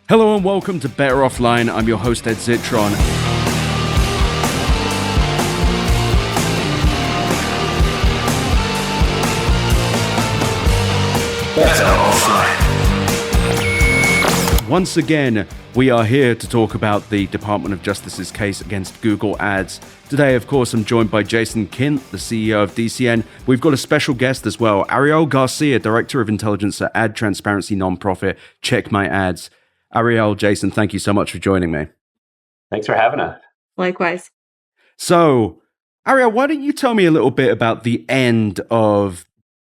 Hello and welcome to Better Offline. I'm your host, Ed Zitron. Better Offline. Once again, we are here to talk about the Department of Justice's case against Google Ads. Today, of course, I'm joined by Jason Kint, the CEO of DCN. We've got a special guest as well, Arielle Garcia, Director of Intelligence at ad transparency nonprofit CheckMyAds. Arielle, Jason, thank you so much for joining me. Thanks for having us. Likewise. So, Arielle, why don't you tell me a little bit about the end of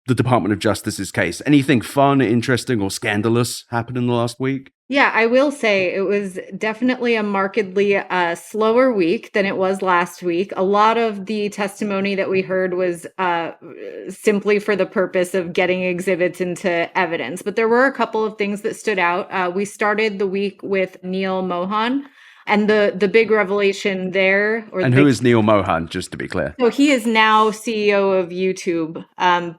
the Department of Justice's case? Anything fun, interesting, or scandalous happened in the last week? Yeah, I will say it was definitely a markedly slower week than it was last week. A lot of the testimony that we heard was simply for the purpose of getting exhibits into evidence. But there were a couple of things that stood out. We started the week with Neil Mohan. And the big revelation there... And who is Neil Mohan, just to be clear? So he is now CEO of YouTube,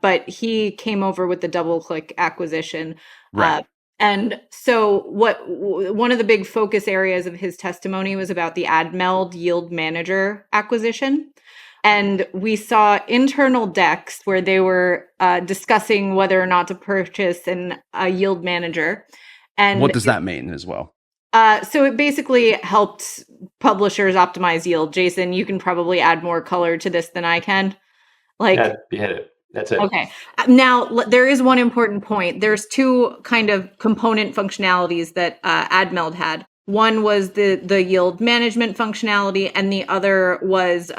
but he came over with the DoubleClick acquisition. Right. And so one of the big focus areas of his testimony was about the AdMeld Yield Manager acquisition. And we saw internal decks where they were discussing whether or not to purchase a yield manager. And what does that mean as well? So it basically helped publishers optimize yield. Jason, you can probably add more color to this than I can. Yeah, you hit it. That's it. Okay. Now, there is one important point. There's two kind of component functionalities that AdMeld had. One was the yield management functionality, and the other was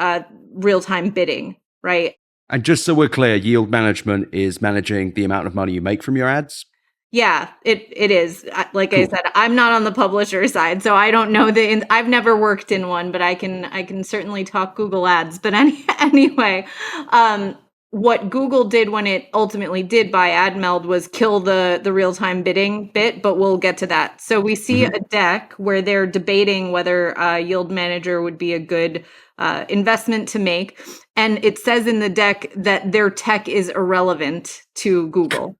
real-time bidding, right? And just so we're clear, yield management is managing the amount of money you make from your ads? Yeah, it is. Like cool. I said, I'm not on the publisher side, so I don't know I've never worked in one, but I can certainly talk Google Ads. But anyway, what Google did when it ultimately did buy AdMeld was kill the real-time bidding bit, but we'll get to that. So we see a deck where they're debating whether Yield Manager would be a good investment to make. And it says in the deck that their tech is irrelevant to Google.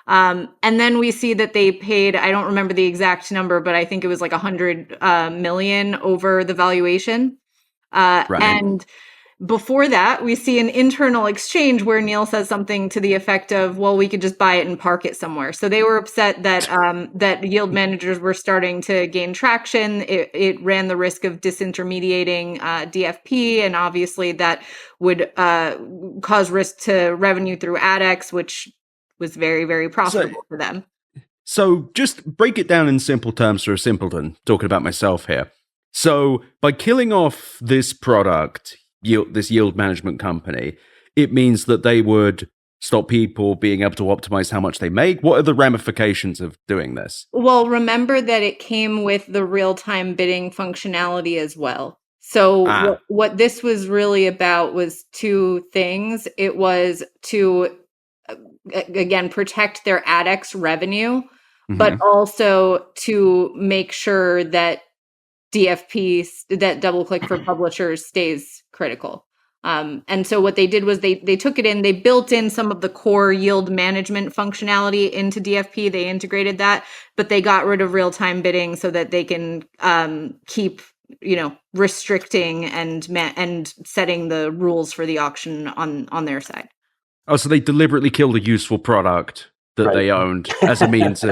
And then we see that they paid, I don't remember the exact number, but I think it was like 100 million over the valuation. Right. And before that, we see an internal exchange where Neil says something to the effect of, well, we could just buy it and park it somewhere. So they were upset that that yield managers were starting to gain traction. It ran the risk of disintermediating DFP, and obviously that would cause risk to revenue through AdX, which was very, very profitable for them. So just break it down in simple terms for a simpleton, talking about myself here. So by killing off this product, this yield management company, it means that they would stop people being able to optimize how much they make. What are the ramifications of doing this? Well, remember that it came with the real-time bidding functionality as well. So what this was really about was two things. It was to, again, protect their AdX revenue, but also to make sure that DFP, that DoubleClick for publishers, stays critical. And so what they did was they took it in, they built in some of the core yield management functionality into DFP, they integrated that, but they got rid of real-time bidding so that they can keep, restricting and setting the rules for the auction on their side. Oh, so they deliberately killed a useful product that they owned as a means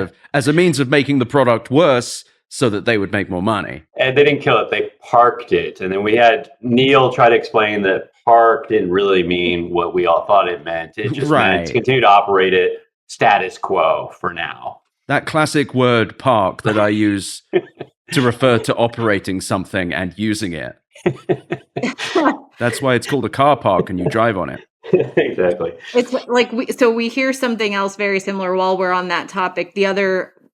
of making the product worse, so that they would make more money. And they didn't kill it, they parked it. And then we had Neil try to explain that park didn't really mean what we all thought it meant. It just meant to continue to operate it status quo for now. That classic word park that I use to refer to operating something and using it. That's why it's called a car park and you drive on it. Exactly. It's like we hear something else very similar while we're on that topic.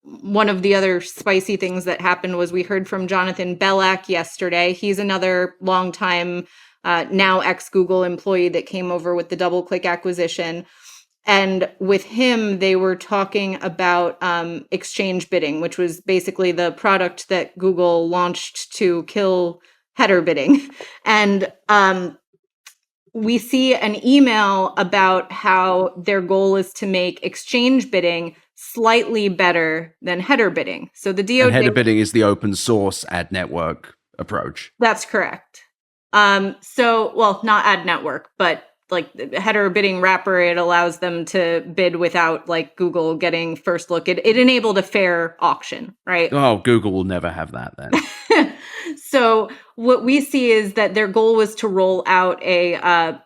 One of the other spicy things that happened was we heard from Jonathan Belak yesterday. He's another longtime, now ex-Google employee that came over with the DoubleClick acquisition. And with him, they were talking about exchange bidding, which was basically the product that Google launched to kill header bidding. And we see an email about how their goal is to make exchange bidding slightly better than header bidding. So the DOJ... And header bidding is the open source ad network approach. That's correct. Well, not ad network, but like header bidding wrapper, it allows them to bid without like Google getting first look. It enabled a fair auction, right? Oh, Google will never have that then. So what we see is that their goal was to roll out a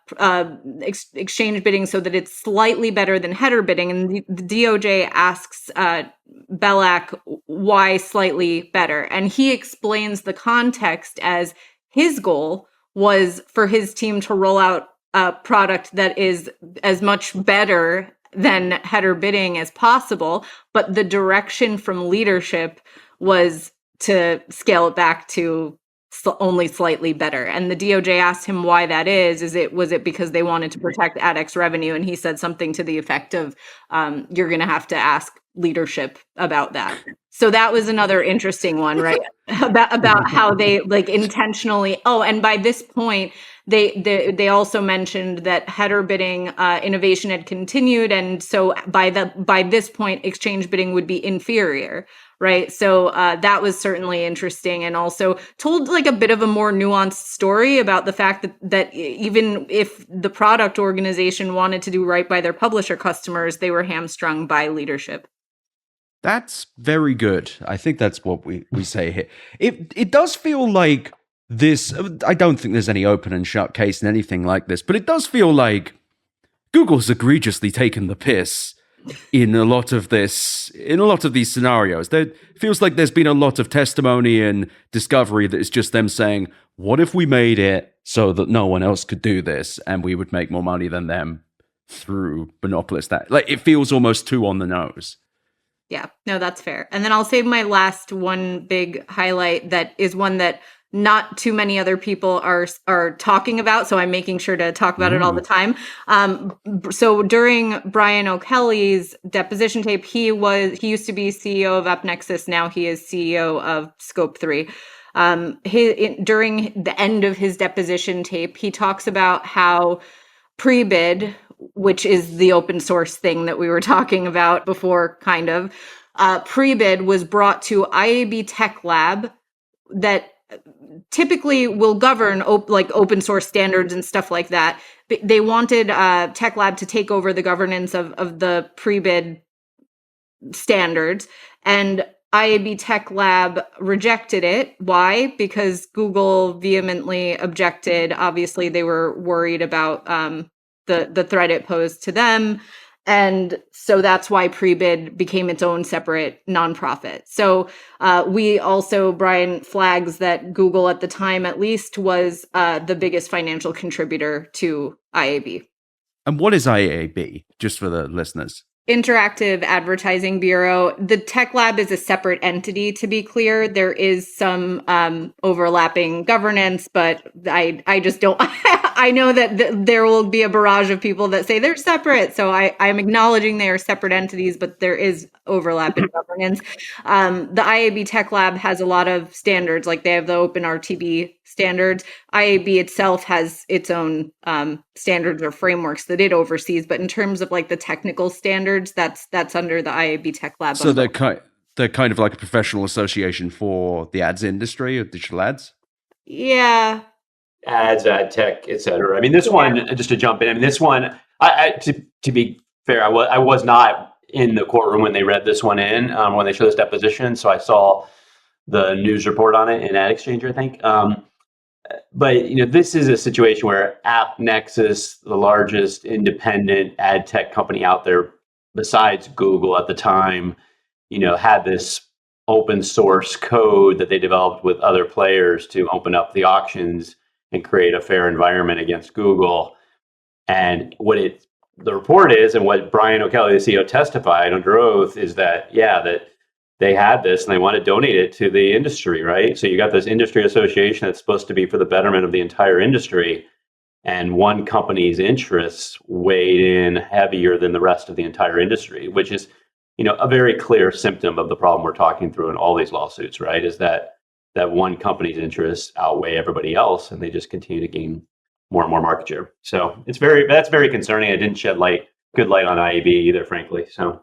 exchange bidding so that it's slightly better than header bidding. And the DOJ asks Belak why slightly better. And he explains the context as his goal was for his team to roll out a product that is as much better than header bidding as possible. But the direction from leadership was to scale it back to only slightly better. And the DOJ asked him why that is. Was it because they wanted to protect AdX revenue? And he said something to the effect of, you're going to have to ask leadership about that. So that was another interesting one, right? about how they like intentionally. Oh, and by this point, they also mentioned that header bidding innovation had continued, and so by this point, exchange bidding would be inferior, right? So that was certainly interesting, and also told like a bit of a more nuanced story about the fact that even if the product organization wanted to do right by their publisher customers, they were hamstrung by leadership. That's very good. I think that's what we say here. It does feel like this. I don't think there's any open and shut case in anything like this, but it does feel like Google's egregiously taken the piss in a lot of these scenarios. There feels like there's been a lot of testimony and discovery that is just them saying, what if we made it so that no one else could do this and we would make more money than them through monopolist that? Like, it feels almost too on the nose. Yeah, no, that's fair. And then I'll save my last one big highlight that is one that not too many other people are talking about, so I'm making sure to talk about it all the time. So during Brian O'Kelly's deposition tape, he used to be CEO of AppNexus. Now he is CEO of Scope 3. During the end of his deposition tape, he talks about how Prebid, which is the open source thing that we were talking about before, kind of, Prebid was brought to IAB Tech Lab that typically will govern open source standards and stuff like that. They wanted Tech Lab to take over the governance of the Prebid standards, and IAB Tech Lab rejected it. Why? Because Google vehemently objected. Obviously, they were worried about the threat it posed to them. And so that's why Prebid became its own separate nonprofit. So Brian flags that Google at the time, at least, was the biggest financial contributor to IAB. And what is IAB, just for the listeners? Interactive Advertising Bureau. The Tech Lab is a separate entity, to be clear. There is some overlapping governance, but I just don't... I know that there will be a barrage of people that say they're separate. So I'm acknowledging they are separate entities, but there is overlap in governance. The IAB Tech Lab has a lot of standards, like they have the Open RTB standards. IAB itself has its own standards or frameworks that it oversees. But in terms of like the technical standards, that's under the IAB Tech Lab. So they're kind of like a professional association for the ads industry, or digital ads? Yeah. Ads, ad tech, et cetera. I mean, this one, just to jump in, I mean, this one, to be fair, I was not in the courtroom when they read this one in, when they showed this deposition. So I saw the news report on it in Ad Exchange, I think. But, this is a situation where AppNexus, the largest independent ad tech company out there, besides Google at the time, had this open source code that they developed with other players to open up the auctions and create a fair environment against Google. And the report is, and what Brian O'Kelly, the CEO, testified under oath, is that, that they had this and they want to donate it to the industry, right? So you got this industry association that's supposed to be for the betterment of the entire industry, and one company's interests weighed in heavier than the rest of the entire industry, which is, a very clear symptom of the problem we're talking through in all these lawsuits, right? Is that one company's interests outweigh everybody else, and they just continue to gain more and more market share. So that's very concerning. It didn't shed good light on IAB either, frankly. So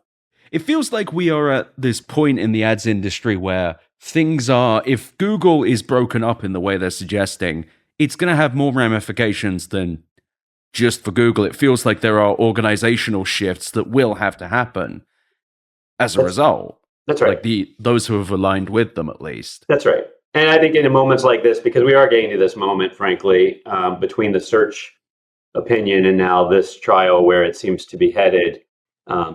It feels like we are at this point in the ads industry where things are, if Google is broken up in the way they're suggesting, it's going to have more ramifications than just for Google. It feels like there are organizational shifts that will have to happen as a result. That's right. Like those who have aligned with them, at least. That's right. And I think in moments like this, because we are getting to this moment, frankly, between the search opinion and now this trial where it seems to be headed,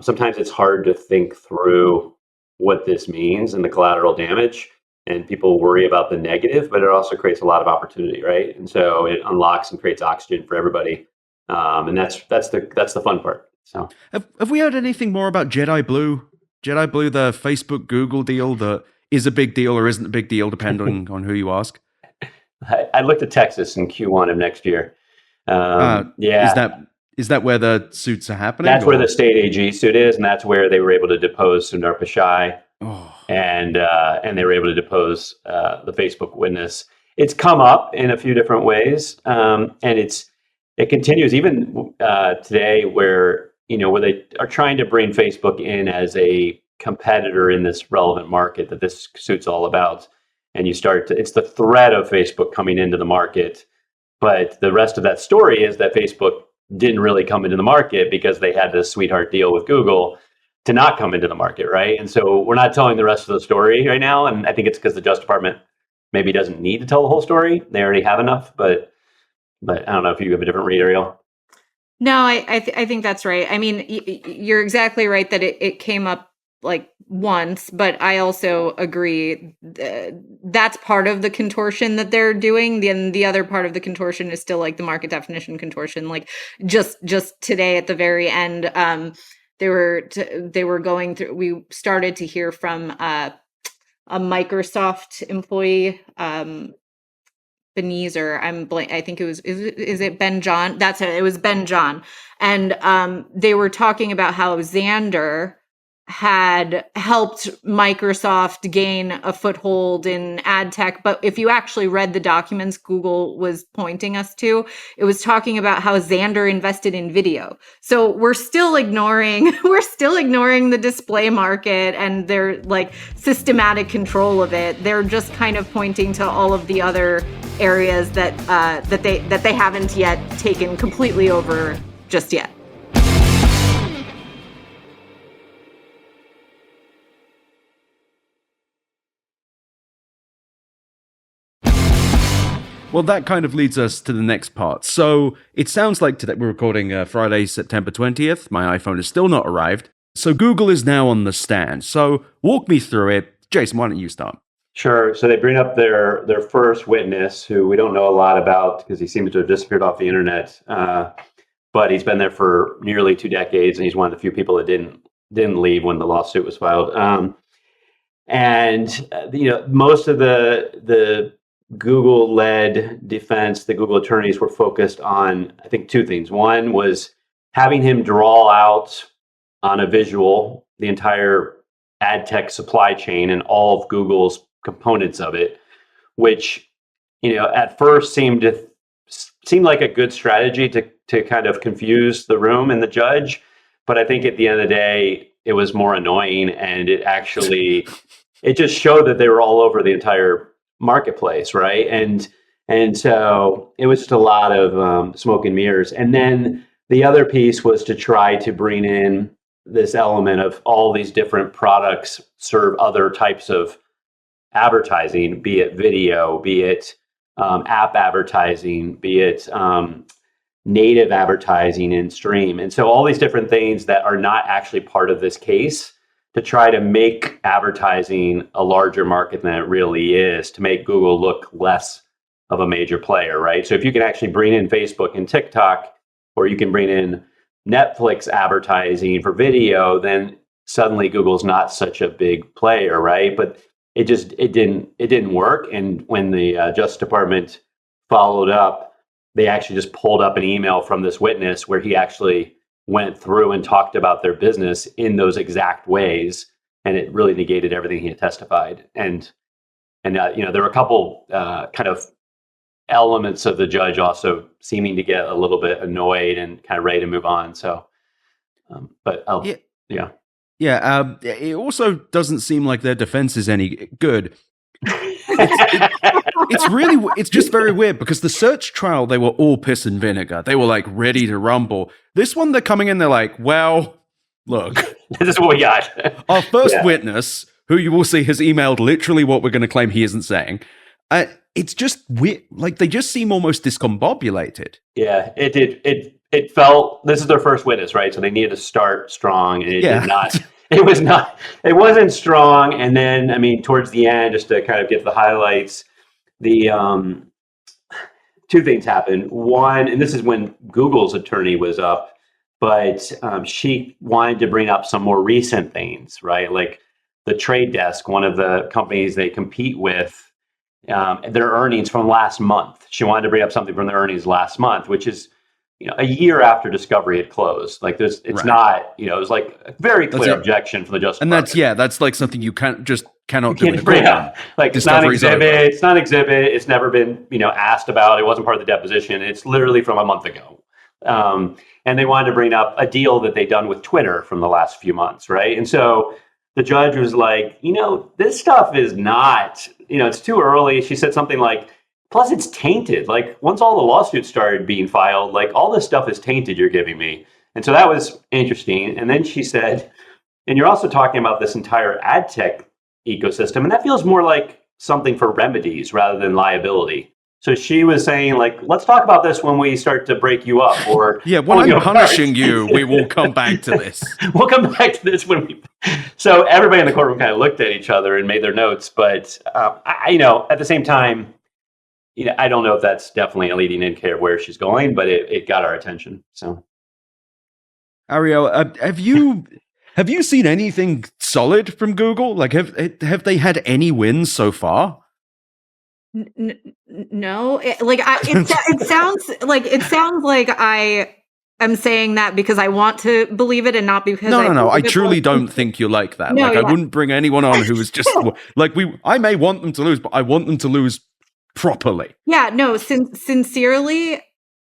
sometimes it's hard to think through what this means and the collateral damage. And people worry about the negative, but it also creates a lot of opportunity, right? And so it unlocks and creates oxygen for everybody. And that's the fun part. So have we heard anything more about Jedi Blue? Jedi Blue, the Facebook Google deal that is a big deal or isn't a big deal, depending on who you ask. I looked at Texas in Q1 of next year. Yeah. Is that where the suits are happening? That's where the state AG suit is, and that's where they were able to depose Sundar Pichai, and they were able to depose the Facebook witness. It's come up in a few different ways, and it continues even today, where they are trying to bring Facebook in as a competitor in this relevant market that this suit's all about. And it's the threat of Facebook coming into the market. But the rest of that story is that Facebook didn't really come into the market because they had this sweetheart deal with Google to not come into the market, right? And so we're not telling the rest of the story right now. And I think it's because the Justice Department maybe doesn't need to tell the whole story. They already have enough. But I don't know if you have a different read, Arielle. No, I think that's right. I mean, you're exactly right that it came up like once, but I also agree that's part of the contortion that they're doing. Then the other part of the contortion is still like the market definition contortion. Like just today at the very end, they were going through. We started to hear from a Microsoft employee. Benezer, I think it was, is it Ben John? That's it. It was Ben John. And they were talking about how Xandr had helped Microsoft gain a foothold in ad tech. But if you actually read the documents Google was pointing us to, it was talking about how Xandr invested in video. So we're still ignoring the display market and their like systematic control of it. They're just kind of pointing to all of the other areas that they haven't yet taken completely over just yet. Well, that kind of leads us to the next part. So it sounds like today we're recording Friday, September 20th. My iPhone has still not arrived. So Google is now on the stand. So walk me through it. Jason, why don't you start? Sure. So they bring up their first witness, who we don't know a lot about because he seems to have disappeared off the internet. But he's been there for nearly 2 decades, and he's one of the few people that didn't leave when the lawsuit was filed. Most of the Google-led defense, the Google attorneys were focused on, I think, 2 things. One was having him draw out on a visual the entire ad tech supply chain and all of Google's components of it, which at first seemed like a good strategy to kind of confuse the room and the judge. But I think at the end of the day, it was more annoying, and it just showed that they were all over the entire marketplace, right? And so it was just a lot of smoke and mirrors. And then the other piece was to try to bring in this element of all these different products serve other types of advertising, be it video, be it app advertising, be it native advertising in stream. And so all these different things that are not actually part of this case, to try to make advertising a larger market than it really is, to make Google look less of a major player, right? So if you can actually bring in Facebook and TikTok, or you can bring in Netflix advertising for video, then suddenly Google's not such a big player, right? But it didn't work. And when the Justice Department followed up, they actually just pulled up an email from this witness where he actually went through and talked about their business in those exact ways, and it really negated everything he had testified. And there were a couple kind of elements of the judge also seeming to get a little bit annoyed and kind of ready to move on. So, yeah. Yeah, it also doesn't seem like their defense is any good. It's just very weird because the search trial, they were all piss and vinegar. They were like ready to rumble. This one, they're coming in, they're like, well, look. This is what we got. Our first witness, who you will see has emailed literally what we're going to claim he isn't saying. It's just weird. Like, they just seem almost discombobulated. Yeah, it did. It felt, this is their first witness, right? So they needed to start strong, and it did not. It wasn't strong. And then, I mean, towards the end, just to kind of get the highlights, the two things happened. One, and this is when Google's attorney was up, but she wanted to bring up some more recent things, right? Like the Trade Desk, one of the companies they compete with, their earnings from last month. She wanted to bring up something from their earnings last month, which is, a year after discovery had closed. Like it's not, it was like a very clear objection from the Justice Department. And that's like something you cannot do. Like it's not exhibit. It's never been, asked about. It wasn't part of the deposition. It's literally from a month ago. And they wanted to bring up a deal that they'd done with Twitter from the last few months, right? And so the judge was like, this stuff is not, it's too early. She said something like, plus it's tainted. Like once all the lawsuits started being filed, like all this stuff is tainted you're giving me. And so that was interesting. And then she said, and you're also talking about this entire ad tech ecosystem, and that feels more like something for remedies rather than liability. So she was saying, like, let's talk about this when we start to break you up. Or when I'm punishing you, we will come back to this. We'll come back to this when we. So everybody in the courtroom kind of looked at each other and made their notes. But at the same time, I don't know if that's definitely a leading indicator of where she's going, but it got our attention. So, Arielle, have you seen anything solid from Google? Like, have they had any wins so far? No, it sounds like I am saying that because I want to believe it and not because no. I truly don't think you're like that. I wouldn't bring anyone on who was just like I may want them to lose, but I want them to lose properly. Yeah, no, sincerely,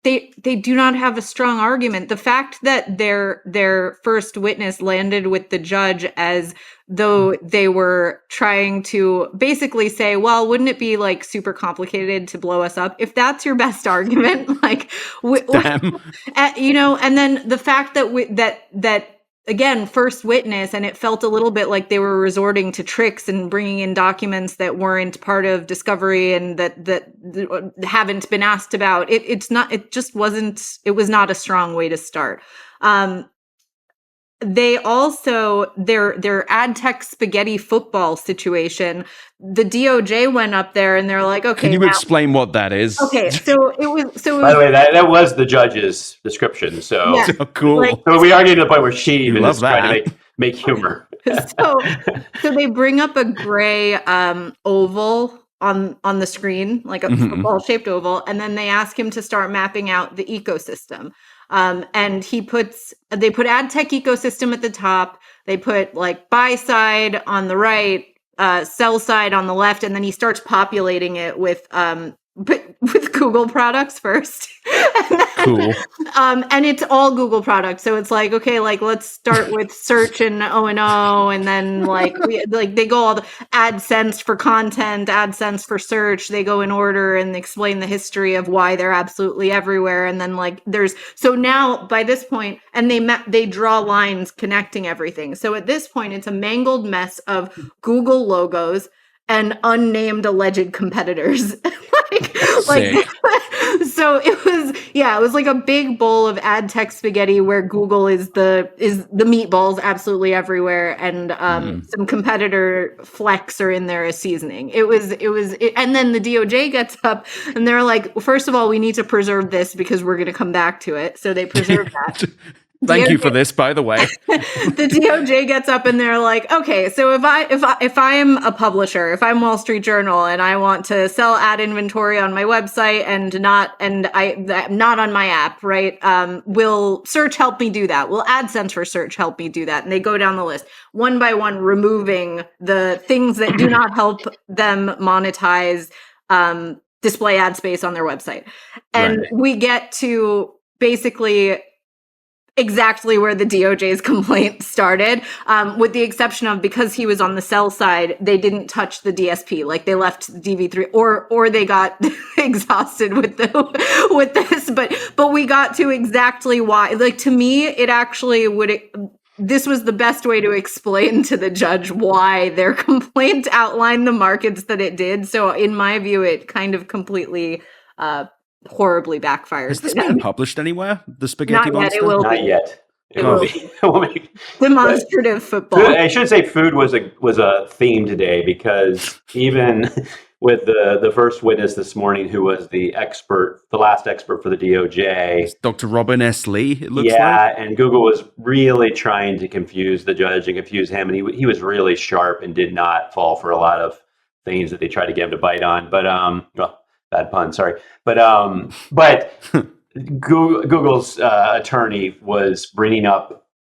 they do not have a strong argument. The fact that their first witness landed with the judge as though they were trying to basically say, well, wouldn't it be like super complicated to blow us up? If that's your best argument, like, damn. And then the fact that again, first witness, and it felt a little bit like they were resorting to tricks and bringing in documents that weren't part of discovery and that haven't been asked about. It was not a strong way to start. They also, their ad tech spaghetti football situation, the DOJ went up there and they're like, okay. Can you explain what that is? Okay, so it was. By the way, that was the judge's description. So, yeah, so cool. So we are getting to the point where she even is trying to make humor. So they bring up a gray oval on the screen, like a football shaped oval, and then they ask him to start mapping out the ecosystem. And they put ad tech ecosystem at the top. They put like buy side on the right, sell side on the left, and then he starts populating it with Google products first. Cool. And it's all Google products. So it's like, okay, like let's start with search and O&O, and then they go all the AdSense for content, AdSense for search. They go in order and explain the history of why they're absolutely everywhere. And then so now by this point, and they draw lines connecting everything. So at this point, it's a mangled mess of Google logos and unnamed alleged competitors. So it was like a big bowl of ad tech spaghetti where Google is the meatballs absolutely everywhere, and some competitor flecks are in there as seasoning. And then the DOJ gets up and they're like, first of all, we need to preserve this because we're going to come back to it. So they preserve that. Thank you for this, by the way. The DOJ gets up and they're like, okay, so if I am a publisher, if I'm Wall Street Journal and I want to sell ad inventory on my website and not on my app, right? Will search help me do that? Will AdSense for search help me do that? And they go down the list one by one, removing the things that do not help them monetize display ad space on their website. And we get to basically exactly where the DOJ's complaint started, with the exception of because he was on the sell side, they didn't touch the DSP. Like they left DV3 or they got exhausted with this. But we got to exactly why. Like to me, it actually this was the best way to explain to the judge why their complaint outlined the markets that it did. So in my view, it kind of completely horribly backfired. Has this been published anywhere? The Spaghetti Monster? Not yet. It will be. Demonstrative football. I should say food was a theme today, because even with the first witness this morning, who was the last expert for the DOJ, it's Dr. Robin S. Lee, it looks like. Yeah, and Google was really trying to confuse the judge and confuse him, and he was really sharp and did not fall for a lot of things that they tried to get him to bite on. But bad pun, sorry. But Google's attorney was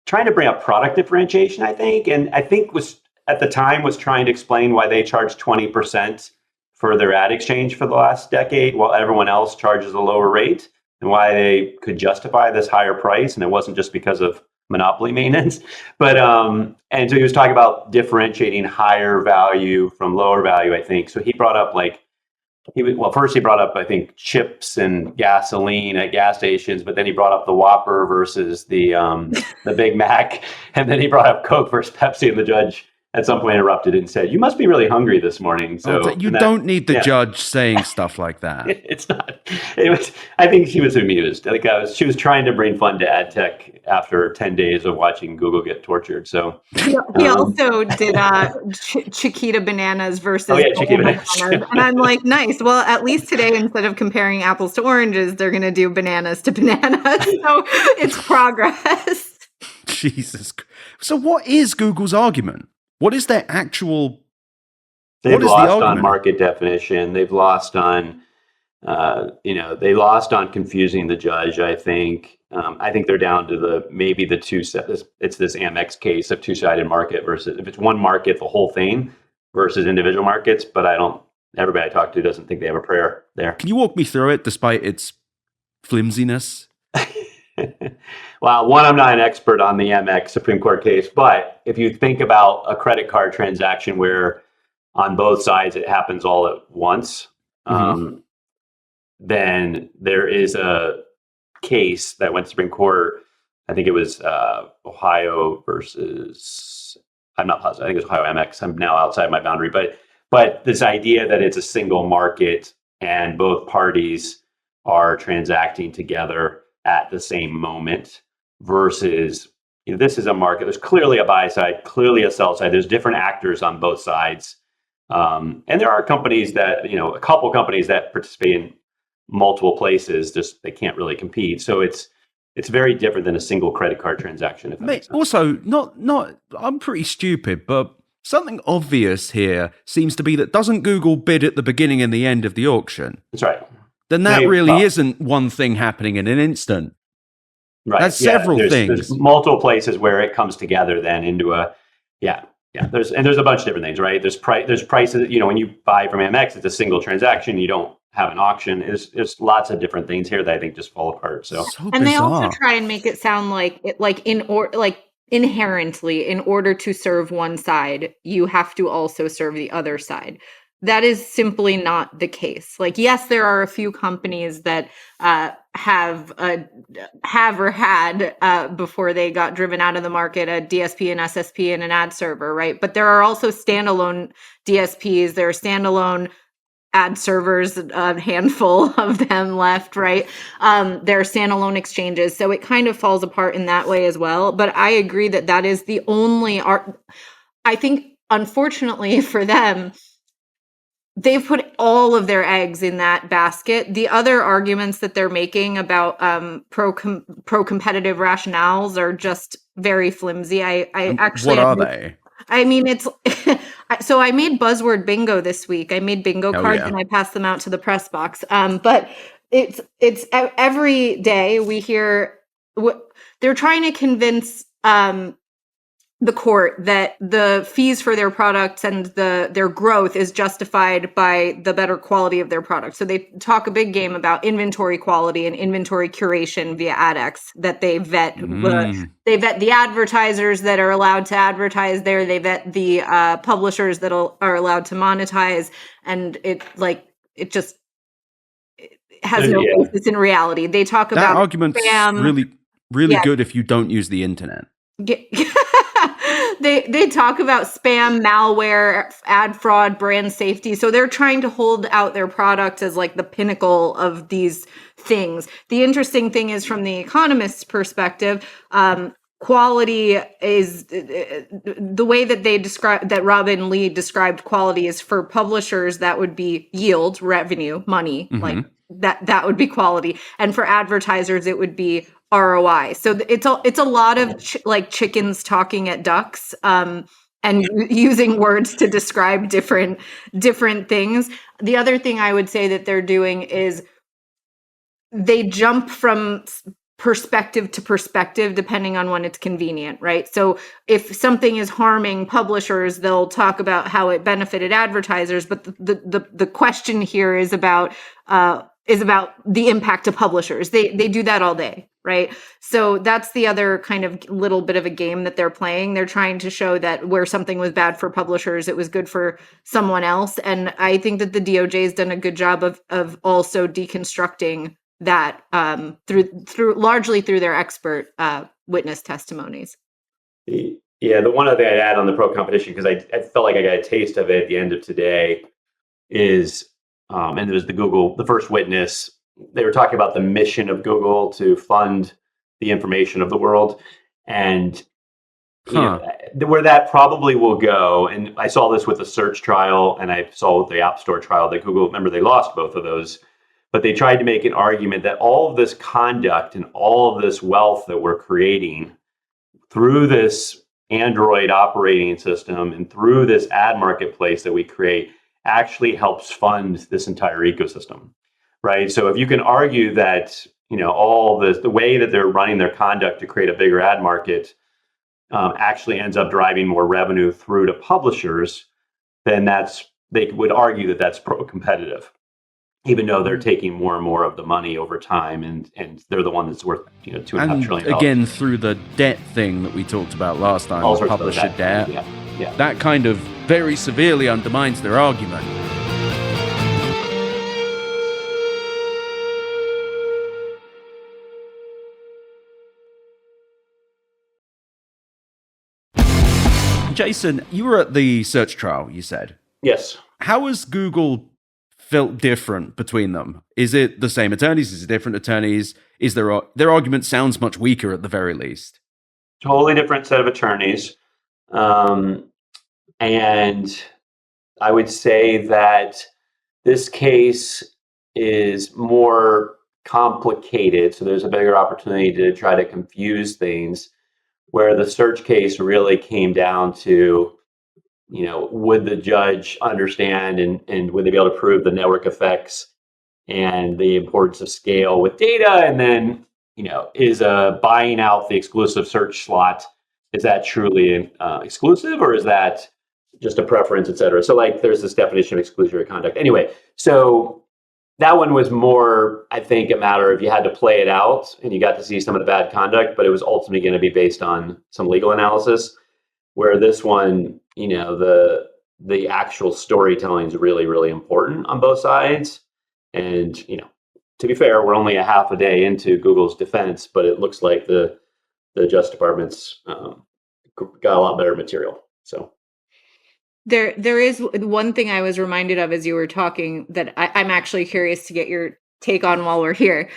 trying to bring up product differentiation, I think, and I think was trying to explain why they charge 20% for their ad exchange for the last decade, while everyone else charges a lower rate, and why they could justify this higher price, and it wasn't just because of monopoly maintenance. But and so he was talking about differentiating higher value from lower value, I think. So he brought up first he brought up, I think, chips and gasoline at gas stations, but then he brought up the Whopper versus the Big Mac, and then he brought up Coke versus Pepsi, and the judge at some point interrupted and said, "You must be really hungry this morning." So you don't need the judge saying stuff like that. It's not. I think she was amused. She was trying to bring fun to ad tech after 10 days of watching Google get tortured. So he also did Chiquita bananas versus Chiquita bananas. And I'm like, nice. Well, at least today, instead of comparing apples to oranges, they're going to do bananas to bananas. So it's progress. Jesus. So what is Google's argument? What is their actual? They've lost on market definition. They've lost on, they lost on confusing the judge. I think they're down to the two. It's this Amex case of two-sided market versus, if it's one market, the whole thing, versus individual markets. But everybody I talk to doesn't think they have a prayer there. Can you walk me through it, despite its flimsiness? Well, one, I'm not an expert on the Amex Supreme Court case, but if you think about a credit card transaction where on both sides it happens all at once, then there is a case that went to Supreme Court. I think it was Ohio versus, I'm not positive, I think it was Ohio Amex. I'm now outside my boundary, but this idea that it's a single market and both parties are transacting together at the same moment, versus this is a market. There's clearly a buy side, clearly a sell side. There's different actors on both sides, and there are companies that a couple companies that participate in multiple places. Just they can't really compete. So it's very different than a single credit card transaction. Also, not I'm pretty stupid, but something obvious here seems to be that doesn't Google bid at the beginning and the end of the auction? That's right. Then that really isn't one thing happening in an instant. Right. That's several things. There's multiple places where it comes together then into a, There's a bunch of different things, right? There's prices. When you buy from Amex, it's a single transaction. You don't have an auction. There's lots of different things here that I think just fall apart. So and they also try and make it sound like inherently, in order to serve one side, you have to also serve the other side. That is simply not the case. Yes, there are a few companies that have or had before they got driven out of the market, a DSP, an SSP, and an ad server, right? But there are also standalone DSPs. There are standalone ad servers, a handful of them left, right? There are standalone exchanges. So it kind of falls apart in that way as well. But I agree that is the only I think, unfortunately for them, they've put all of their eggs in that basket. The other arguments that they're making about pro-competitive rationales are just very flimsy. I actually, what are they? I mean, it's so I made buzzword bingo this week. I made bingo cards and I passed them out to the press box. But it's every day we hear they're trying to convince the court that the fees for their products and their growth is justified by the better quality of their product. So they talk a big game about inventory quality and inventory curation via AdX, that they vet they vet the advertisers that are allowed to advertise there. They vet the publishers that are allowed to monetize, and it just has no basis in reality. They talk that about argument's spam. really good if you don't use the internet. They talk about spam, malware, ad fraud, brand safety. So they're trying to hold out their product as like the pinnacle of these things. The interesting thing is, from the economist's perspective, quality is the way that they describe, that Robin Lee described quality, is for publishers that would be yield, revenue, money, like that would be quality, and for advertisers it would be ROI. So it's a lot of like chickens talking at ducks, and using words to describe different things. The other thing I would say that they're doing is they jump from perspective to perspective depending on when it's convenient, right? So if something is harming publishers, they'll talk about how it benefited advertisers, but the question here is about the impact to publishers. They do that all day, right? So that's the other kind of little bit of a game that they're playing. They're trying to show that where something was bad for publishers, it was good for someone else. And I think that the DOJ has done a good job of also deconstructing that through largely through their expert witness testimonies. Yeah, the one other thing I'd add on the pro competition, because I felt like I got a taste of it at the end of today, is and it was the first witness. They were talking about the mission of Google to fund the information of the world, and you know, where that probably will go. And I saw this with the search trial, and I saw with the App Store trial that Google, remember, they lost both of those. But they tried to make an argument that all of this conduct and all of this wealth that we're creating through this Android operating system and through this ad marketplace that we create actually helps fund this entire ecosystem, right? So if you can argue that, you know, all this, the way that they're running their conduct to create a bigger ad market actually ends up driving more revenue through to publishers, then they would argue that that's pro-competitive, even though they're taking more and more of the money over time, and they're the one that's worth, you know, $2.5 trillion. Again, through the debt thing that we talked about last time, the publisher debt, that kind of very severely undermines their argument. Jason, you were at the search trial, you said. Yes. How has Google felt different between them? Is it the same attorneys? Is it different attorneys? Is their argument sounds much weaker at the very least? Totally different set of attorneys. And I would say that this case is more complicated. So there's a bigger opportunity to try to confuse things, where the search case really came down to, you know, would the judge understand and would they be able to prove the network effects and the importance of scale with data? And then, you know, is buying out the exclusive search slot, is that truly exclusive, or is that just a preference, et cetera? So like there's this definition of exclusionary conduct. Anyway, so that one was more, I think, a matter of you had to play it out and you got to see some of the bad conduct, but it was ultimately going to be based on some legal analysis. Where this one, you know, the actual storytelling is really, really important on both sides. And, you know, to be fair, we're only a half a day into Google's defense, but it looks like the Justice Department's got a lot better material. So there is one thing I was reminded of as you were talking that I'm actually curious to get your take on while we're here.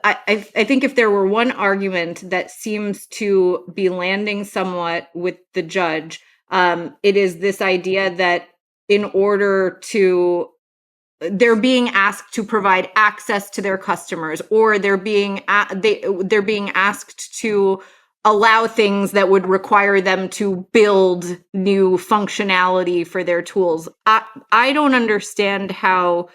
I think if there were one argument that seems to be landing somewhat with the judge, it is this idea that in order to, they're being asked to provide access to their customers, or they're being asked to allow things that would require them to build new functionality for their tools. I don't understand how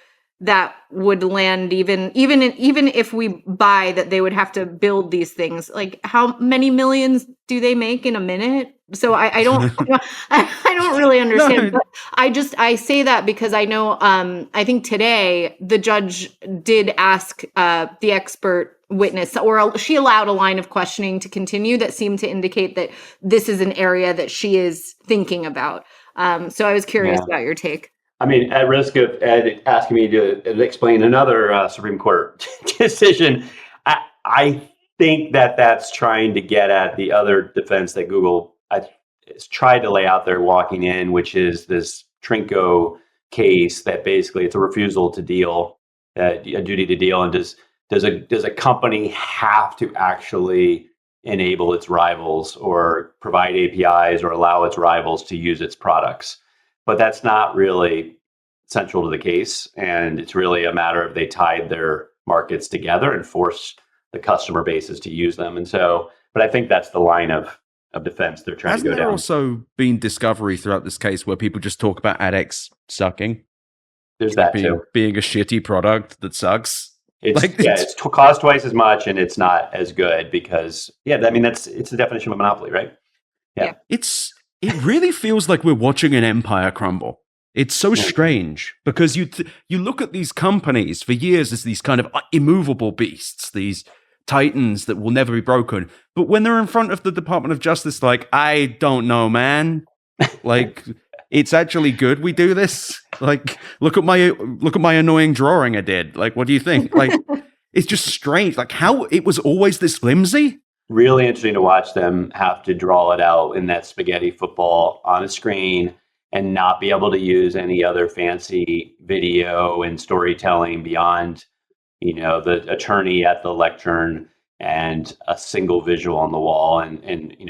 that would land even if we buy that they would have to build these things. Like, how many millions do they make in a minute? So I don't I don't really understand. No. But I say that because I know I think today the judge did ask the expert witness, or she allowed a line of questioning to continue that seemed to indicate that this is an area that she is thinking about. So I was curious about your take. I mean, at risk of Ed asking me to explain another Supreme Court decision, I think that that's trying to get at the other defense that Google has tried to lay out there walking in, which is this Trinco case that basically it's a refusal to deal, a duty to deal, and does a company have to actually enable its rivals or provide APIs or allow its rivals to use its products? But that's not really central to the case. And it's really a matter of they tied their markets together and force the customer bases to use them. And so, but I think that's the line of defense they're trying to go down. Hasn't there also been discovery throughout this case where people just talk about AdX sucking? There's that being a shitty product that sucks. It's cost twice as much and it's not as good because, it's the definition of a monopoly, right? Yeah. It really feels like we're watching an empire crumble. It's so strange because you look at these companies for years as these kind of immovable beasts, these titans that will never be broken. But when they're in front of the Department of Justice, like, I don't know, man. Like, it's actually good we do this. Like, look at my annoying drawing I did. Like, what do you think? Like, it's just strange. Like, how it was always this flimsy. Really interesting to watch them have to draw it out in that spaghetti football on a screen and not be able to use any other fancy video and storytelling beyond, the attorney at the lectern and a single visual on the wall. And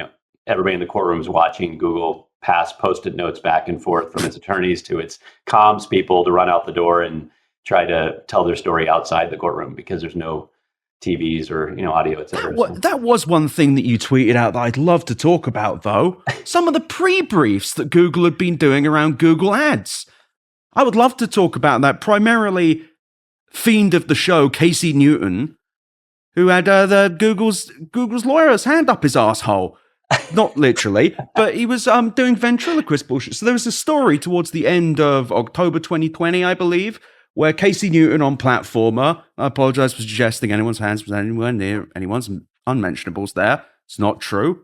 everybody in the courtroom is watching Google pass Post-it notes back and forth from its attorneys to its comms people to run out the door and try to tell their story outside the courtroom because there's no TVs or audio, etc. That was one thing that you tweeted out that I'd love to talk about, though. Some of the pre-briefs that Google had been doing around Google Ads. I would love to talk about that. Primarily, fiend of the show, Casey Newton, who had Google's lawyer's hand up his asshole. Not literally, but he was doing ventriloquist bullshit. So there was a story towards the end of October 2020, I believe, where Casey Newton on Platformer, I apologize for suggesting anyone's hands was anywhere near anyone's unmentionables there. It's not true.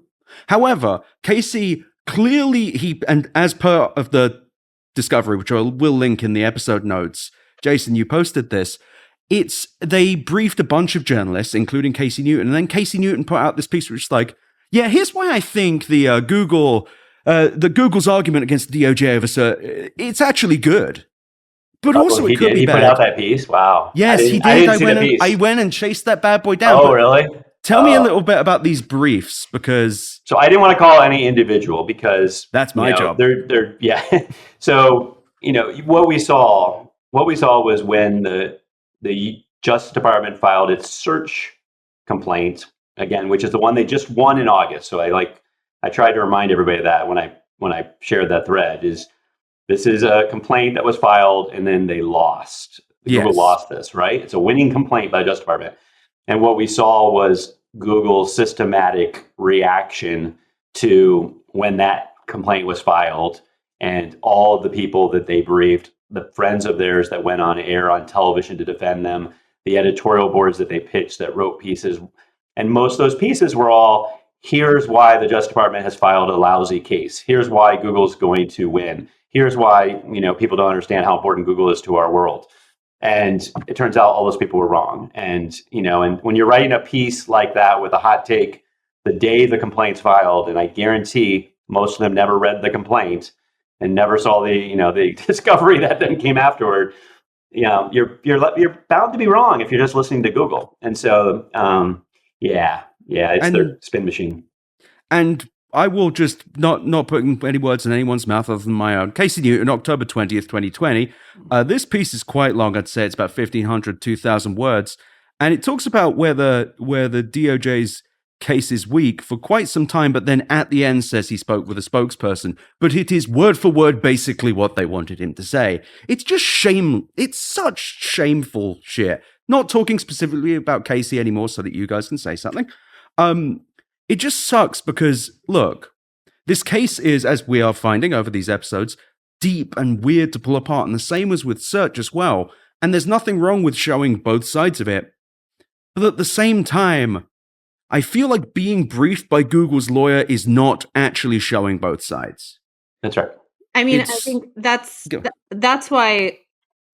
However, Casey clearly, and as per of the discovery, which I will link in the episode notes, Jason, you posted this, they briefed a bunch of journalists, including Casey Newton, and then Casey Newton put out this piece which is like, yeah, here's why I think the Google's argument against the DOJ over it's actually good. But also, it could be bad. He put out that piece. Wow. Yes, he did. I went and chased that bad boy down. Oh, really? Tell me a little bit about these briefs, because. So I didn't want to call any individual because that's my job. They're yeah. So what we saw was when the Justice Department filed its search complaint again, which is the one they just won in August. So I tried to remind everybody of that when I shared that thread is. This is a complaint that was filed and then they lost. Google lost this, right? It's a winning complaint by the Justice Department. And what we saw was Google's systematic reaction to when that complaint was filed and all of the people that they briefed, the friends of theirs that went on air on television to defend them, the editorial boards that they pitched that wrote pieces. And most of those pieces were all, here's why the Justice Department has filed a lousy case. Here's why Google's going to win. Here's why, people don't understand how important Google is to our world. And it turns out all those people were wrong. And, and when you're writing a piece like that with a hot take the day the complaint's filed, and I guarantee most of them never read the complaint and never saw the discovery that then came afterward, you're bound to be wrong if you're just listening to Google. And so, it's their spin machine. And I will just not putting any words in anyone's mouth other than my own. Casey Newton, October 20th, 2020. This piece is quite long. I'd say it's about 1,500, 2,000 words. And it talks about where the DOJ's case is weak for quite some time, but then at the end says he spoke with a spokesperson, but it is word for word basically what they wanted him to say. It's just shame. It's such shameful shit. Not talking specifically about Casey anymore so that you guys can say something. It just sucks because, look, this case is, as we are finding over these episodes, deep and weird to pull apart, and the same was with Search as well. And there's nothing wrong with showing both sides of it. But at the same time, I feel like being briefed by Google's lawyer is not actually showing both sides. That's right. I mean, I think that's why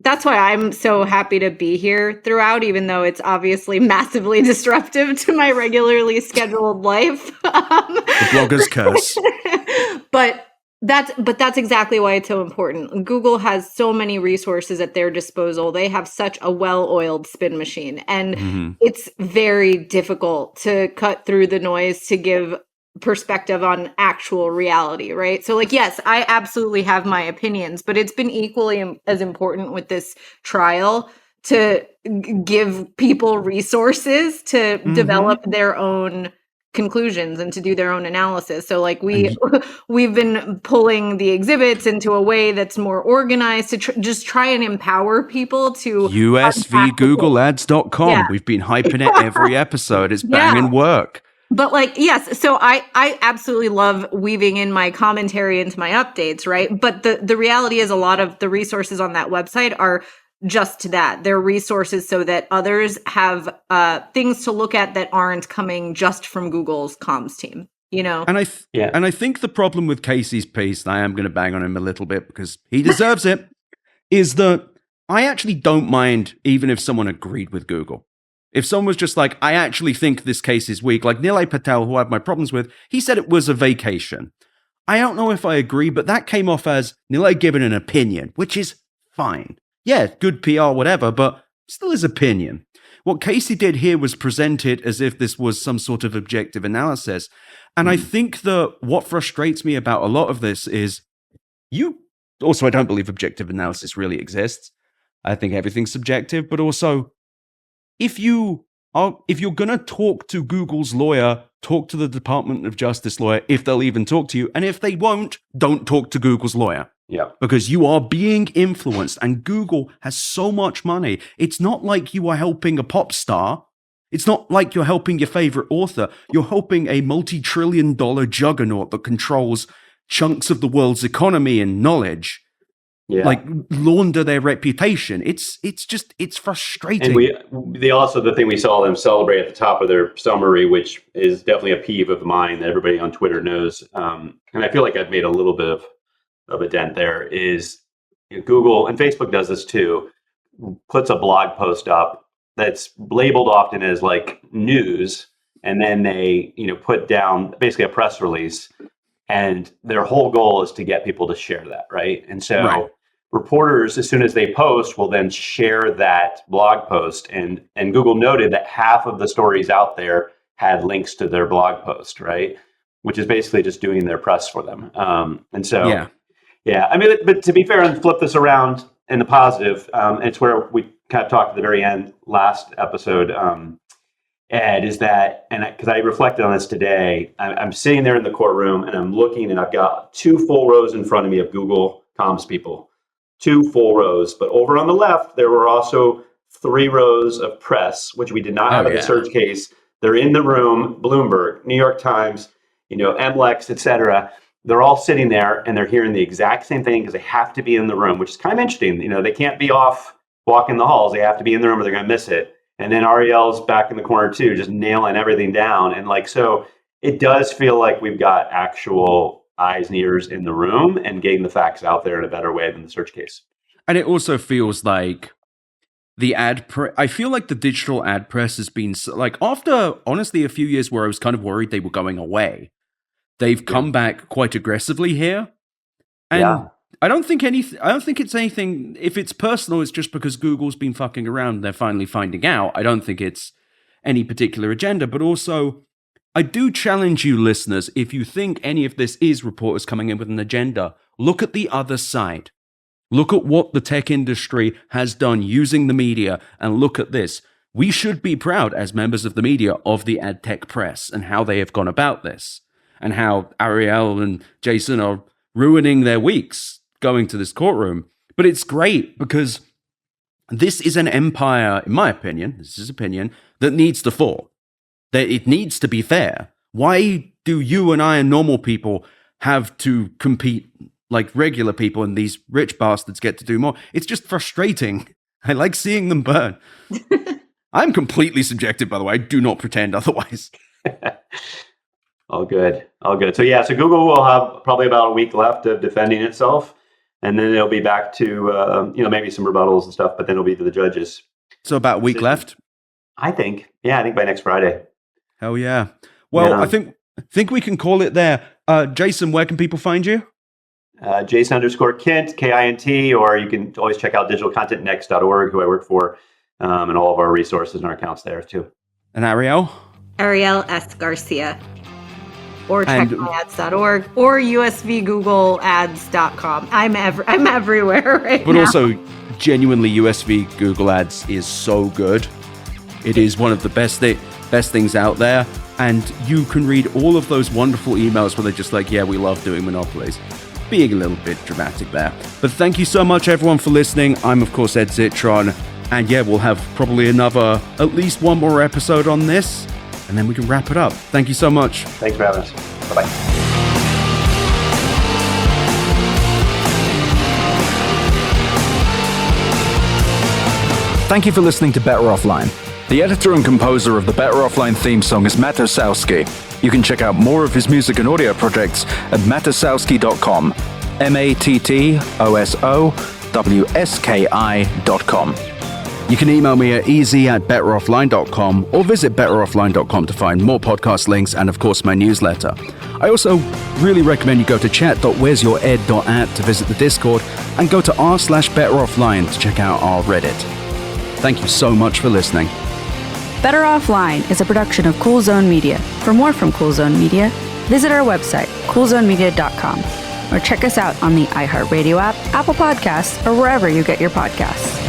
I'm so happy to be here throughout, even though it's obviously massively disruptive to my regularly scheduled life. The blogger's curse. But that's exactly why it's so important. Google has so many resources at their disposal. They have such a well-oiled spin machine, and it's very difficult to cut through the noise to give perspective on actual reality, right? So, like, yes, I absolutely have my opinions, but it's been equally as important with this trial to give people resources to develop their own conclusions and to do their own analysis. So, like, we've been pulling the exhibits into a way that's more organized to just try and empower people to usvgoogleads.com. Yeah. We've been hyping it every episode. It's banging work. But, like, yes, so I absolutely love weaving in my commentary into my updates, right? But the reality is a lot of the resources on that website are just that. They're resources so that others have things to look at that aren't coming just from Google's comms team, you know? And I think the problem with Casey's piece, and I am going to bang on him a little bit because he deserves it, is that I actually don't mind even if someone agreed with Google. If someone was just like, I actually think this case is weak, like Nilay Patel, who I have my problems with, he said it was a vacation. I don't know if I agree, but that came off as Nilay giving an opinion, which is fine. Yeah, good PR, whatever, but still his opinion. What Casey did here was present it as if this was some sort of objective analysis. And I think that what frustrates me about a lot of this is I don't believe objective analysis really exists. I think everything's subjective, but also, if you're going to talk to Google's lawyer, talk to the Department of Justice lawyer, if they'll even talk to you. And if they won't, don't talk to Google's lawyer. Yeah. Because you are being influenced, and Google has so much money. It's not like you are helping a pop star. It's not like you're helping your favorite author. You're helping a multi-trillion-dollar juggernaut that controls chunks of the world's economy and knowledge. Yeah. Like, launder their reputation. It's frustrating. And the thing we saw them celebrate at the top of their summary, which is definitely a peeve of mine that everybody on Twitter knows, and I feel like I've made a little bit of a dent there, is Google, and Facebook does this too, puts a blog post up that's labeled often as like news, and then they put down basically a press release, and their whole goal is to get people to share that, right? And so reporters, as soon as they post, will then share that blog post, and Google noted that half of the stories out there had links to their blog post, right? Which is basically just doing their press for them. And so, I mean, but to be fair and flip this around in the positive, it's where we kind of talked at the very end last episode, Ed, is that, and because I reflected on this today, I'm sitting there in the courtroom and I'm looking, and I've got 2 full rows in front of me of Google comms people, 2 full rows. But over on the left, there were also 3 rows of press, which we did not have in the search case. They're in the room, Bloomberg, New York Times, MLEX, et cetera. They're all sitting there and they're hearing the exact same thing because they have to be in the room, which is kind of interesting. They can't be off walking the halls. They have to be in the room or they're going to miss it. And then Arielle's back in the corner too, just nailing everything down. And so it does feel like we've got actual eyes and ears in the room and getting the facts out there in a better way than the search case. And it also feels like the I feel like the digital ad press has been like, after honestly a few years where I was kind of worried they were going away, they've come back quite aggressively here. And I don't think it's anything. If it's personal, it's just because Google's been fucking around. They're finally finding out. I don't think it's any particular agenda. But also, I do challenge you, listeners, if you think any of this is reporters coming in with an agenda, look at the other side. Look at what the tech industry has done using the media, and look at this. we should be proud as members of the media of the ad tech press and how they have gone about this, and how Arielle and Jason are ruining their weeks going to this courtroom. But it's great because this is an empire, in my opinion, this is opinion, that needs to fall. That it needs to be fair. Why do you and I and normal people have to compete like regular people and these rich bastards get to do more? It's just frustrating. I like seeing them burn. I'm completely subjective, by the way. I do not pretend otherwise. All good. So Google will have probably about a week left of defending itself, and then it'll be back to maybe some rebuttals and stuff, but then it'll be to the judges. So about a week left? I think by next Friday. Hell yeah. Well, I think we can call it there. Jason, where can people find you? Jason_Kint, KINT, or you can always check out digitalcontentnext.org, who I work for, and all of our resources and our accounts there too. And Arielle? Arielle S. Garcia. Or CheckMyAds.org or usvgoogleads.com. I'm everywhere right now. But also, genuinely, USV Google Ads is so good. It is one of the best things out there. And you can read all of those wonderful emails where they're just like, yeah, we love doing monopolies. Being a little bit dramatic there. But thank you so much, everyone, for listening. I'm, of course, Ed Zitron. And yeah, we'll have probably at least one more episode on this. And then we can wrap it up. Thank you so much. Thanks for having us. Bye-bye. Thank you for listening to Better Offline. The editor and composer of the Better Offline theme song is Matt Osowski. You can check out more of his music and audio projects at matosowski.com. MATTOSOWSKI.com. You can email me at easy@betteroffline.com or visit betteroffline.com to find more podcast links and, of course, my newsletter. I also really recommend you go to chat.wheresyouרד.at to visit the Discord and go to r/betteroffline to check out our Reddit. Thank you so much for listening. Better Offline is a production of Cool Zone Media. For more from Cool Zone Media, visit our website, coolzonemedia.com, or check us out on the iHeart Radio app, Apple Podcasts, or wherever you get your podcasts.